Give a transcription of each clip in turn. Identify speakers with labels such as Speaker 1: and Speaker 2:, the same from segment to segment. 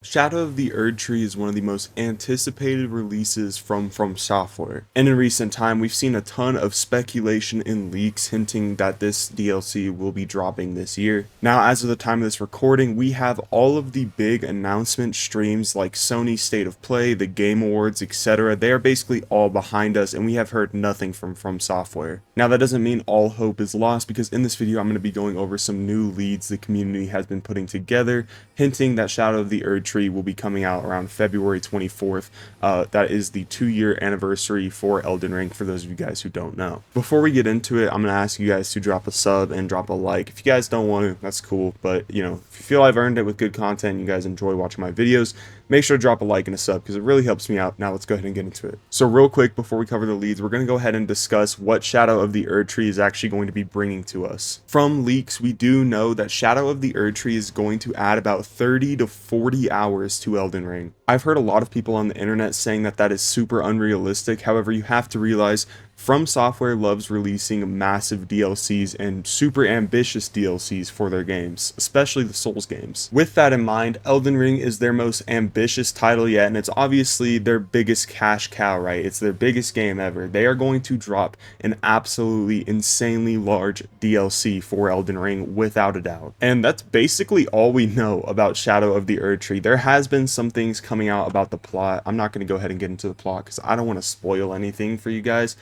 Speaker 1: Shadow of the Erdtree is one of the most anticipated releases from Software, and in recent time we've seen a ton of speculation and leaks hinting that this DLC will be dropping this year. Now, as of the time of this recording, we have all of the big announcement streams like Sony State of Play, the Game Awards, etc. They are basically all behind us, and we have heard nothing from Software. Now, that doesn't mean all hope is lost, because in this video I'm going to be going over some new leads the community has been putting together, hinting that Shadow of the Erdtree will be coming out around February 24th. That is the 2-year anniversary for Elden Ring, for those of you guys who don't know. Before we get into it, I'm going to ask you guys to drop a sub and drop a like. If you guys don't want to, that's cool, but you know, if you feel I've earned it with good content and you guys enjoy watching my videos, make sure to drop a like and a sub because it really helps me out. Now let's go ahead and get into it. So real quick, before we cover the leads, we're going to go ahead and discuss what Shadow of the Erdtree is actually going to be bringing to us. From leaks, we do know that Shadow of the Erdtree is going to add about 30 to 40 hours to Elden Ring. I've heard a lot of people on the internet saying that that is super unrealistic. However, you have to realize From Software loves releasing massive DLCs and super ambitious DLCs for their games, especially the Souls games. With that in mind, Elden Ring is their most ambitious title yet, and it's obviously their biggest cash cow, right? It's their biggest game ever. They are going to drop an absolutely insanely large DLC for Elden Ring without a doubt. And that's basically all we know about Shadow of the Erdtree. There has been some things coming out about the plot. I'm not going to go ahead and get into the plot because I don't want to spoil anything for you guys.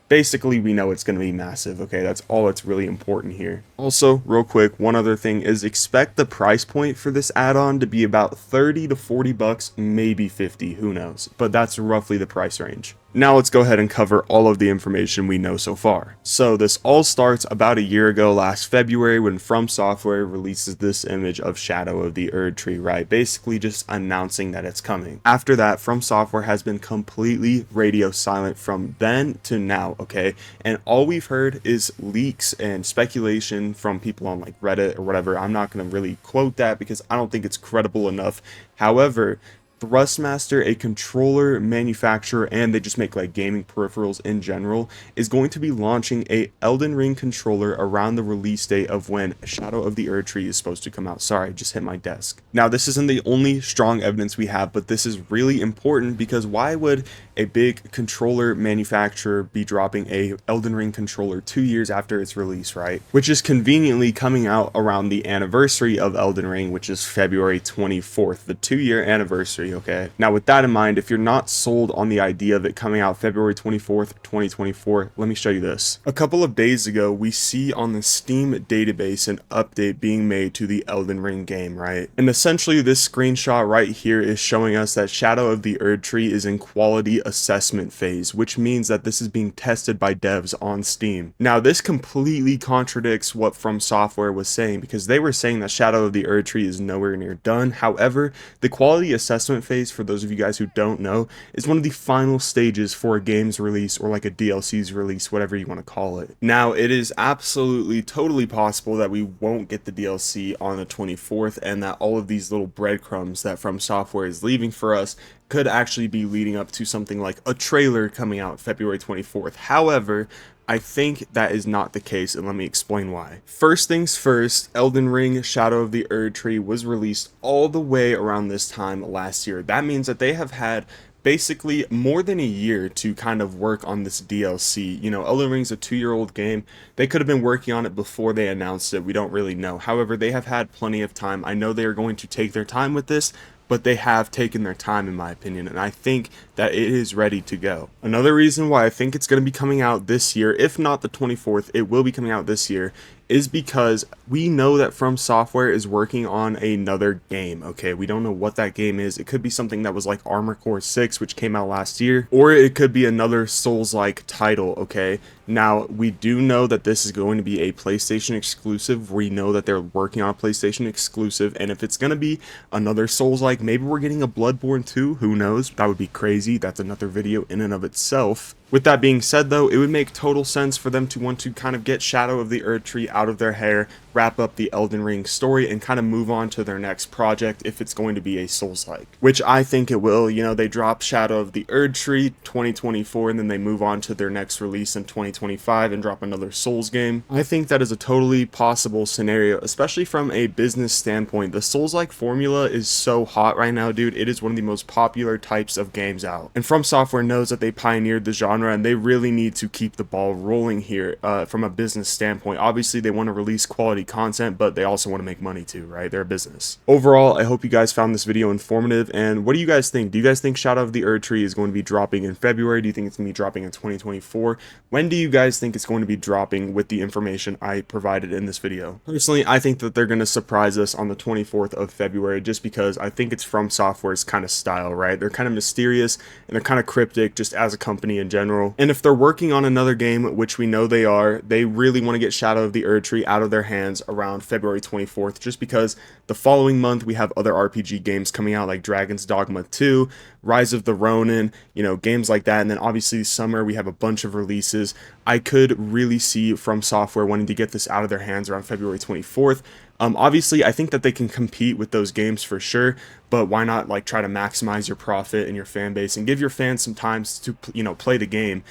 Speaker 1: Basically, we know it's going to be massive, okay? That's all that's really important here. Also, real quick, one other thing is expect the price point for this add-on to be about 30 to 40 bucks, maybe 50, who knows? But that's roughly the price range. Now let's go ahead and cover all of the information we know so far. So this all starts about a year ago, last February, when From Software releases this image of Shadow of the Erdtree, right? Basically just announcing that it's coming. After that, From Software has been completely radio silent from then to now, okay? And all we've heard is leaks and speculation from people on like Reddit or whatever. I'm not going to really quote that because I don't think it's credible enough. However, Thrustmaster, a controller manufacturer, and they just make like gaming peripherals in general, is going to be launching a Elden Ring controller around the release date of when Shadow of the Erdtree is supposed to come out. Sorry, I just hit my desk. Now, this isn't the only strong evidence we have, but this is really important because why would a big controller manufacturer be dropping a Elden Ring controller 2 years after its release, right? Which is conveniently coming out around the anniversary of Elden Ring, which is February 24th, the 2-year anniversary. Okay. Now, with that in mind, if you're not sold on the idea of it coming out February 24th, 2024, let me show you this. A couple of days ago, we see on the Steam database an update being made to the Elden Ring game, right? And essentially, this screenshot right here is showing us that Shadow of the Erdtree is in quality assessment phase, which means that this is being tested by devs on Steam. Now, this completely contradicts what From Software was saying, because they were saying that Shadow of the Erdtree is nowhere near done. However, the quality assessment phase, for those of you guys who don't know, is one of the final stages for a game's release or like a DLC's release, whatever you want to call it. Now, it is absolutely totally possible that we won't get the DLC on the 24th and that all of these little breadcrumbs that From Software is leaving for us could actually be leading up to something like a trailer coming out February 24th. However, I think that is not the case, and let me explain why. First things first, Elden Ring Shadow of the Erdtree was released all the way around this time last year. That means that they have had basically more than a year to kind of work on this DLC. You know, Elden Ring's a 2-year-old game. They could have been working on it before they announced it. We don't really know. However, they have had plenty of time. I know they are going to take their time with this, but they have taken their time in my opinion, and I think that it is ready to go. Another reason why I think it's going to be coming out this year, if not the 24th, it will be coming out this year, is because we know that From Software is working on another game, okay? We don't know what that game is. It could be something that was like Armored Core 6, which came out last year, or it could be another Souls-like title, okay? Now, we do know that this is going to be a PlayStation exclusive. We know that they're working on a PlayStation exclusive, and if it's going to be another Souls-like, maybe we're getting a Bloodborne 2, who knows? That would be crazy. That's another video in and of itself. With that being said, though, it would make total sense for them to want to kind of get Shadow of the Erdtree out of their hair wrap up the Elden Ring story and kind of move on to their next project if it's going to be a Souls-like, which I think it will. You know, they drop Shadow of the Erdtree 2024 and then they move on to their next release in 2025 and drop another Souls game. I think that is a totally possible scenario, especially from a business standpoint. The Souls-like formula is so hot right now, dude. It is one of the most popular types of games out. And From Software knows that they pioneered the genre and they really need to keep the ball rolling here from a business standpoint. Obviously, they want to release quality content, but they also want to make money too, right? They're a business. Overall, I hope you guys found this video informative. And what do you guys think? Do you guys think Shadow of the Erdtree is going to be dropping in February? Do you think it's going to be dropping in 2024? When do you guys think it's going to be dropping with the information I provided in this video? Personally, I think that they're going to surprise us on the 24th of February just because I think it's From Software's kind of style, right? They're kind of mysterious and they're kind of cryptic just as a company in general. And if they're working on another game, which we know they are, they really want to get Shadow of the Erdtree out of their hands around February 24th just because the following month we have other RPG games coming out like Dragon's Dogma 2, Rise of the Ronin, you know, games like that. And then obviously summer we have a bunch of releases. I could really see From Software wanting to get this out of their hands around February 24th. Obviously, I think that they can compete with those games for sure, but why not like try to maximize your profit and your fan base and give your fans some time to, you know, play the game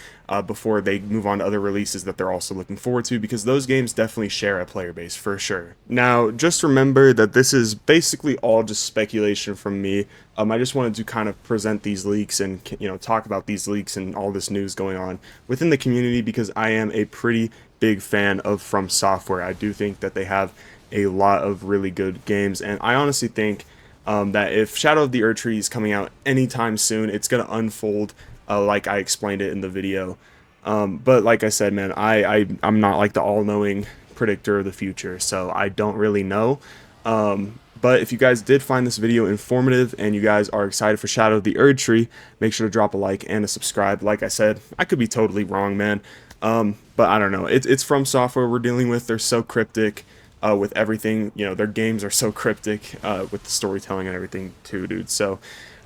Speaker 1: before they move on to other releases that they're also looking forward to, because those games definitely share a player base for sure. Now, just remember that this is basically all just speculation from me. I just wanted to kind of present these leaks and, you know, talk about these leaks and all this news going on within the community because I am a pretty big fan of From Software. I do think that they have a lot of really good games, and I honestly think that if Shadow of the Erdtree is coming out anytime soon, it's going to unfold like I explained it in the video. But like I said, man, I'm not like the all-knowing predictor of the future, so I don't really know. But if you guys did find this video informative and you guys are excited for Shadow of the Erdtree, make sure to drop a like and a subscribe. Like I said, I could be totally wrong, man. But I don't know. It's From Software we're dealing with. They're so cryptic. With everything, you know, their games are so cryptic with the storytelling and everything too, dude. So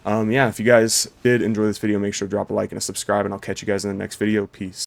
Speaker 1: yeah, if you guys did enjoy this video, make sure to drop a like and a subscribe, and I'll catch you guys in the next video. Peace.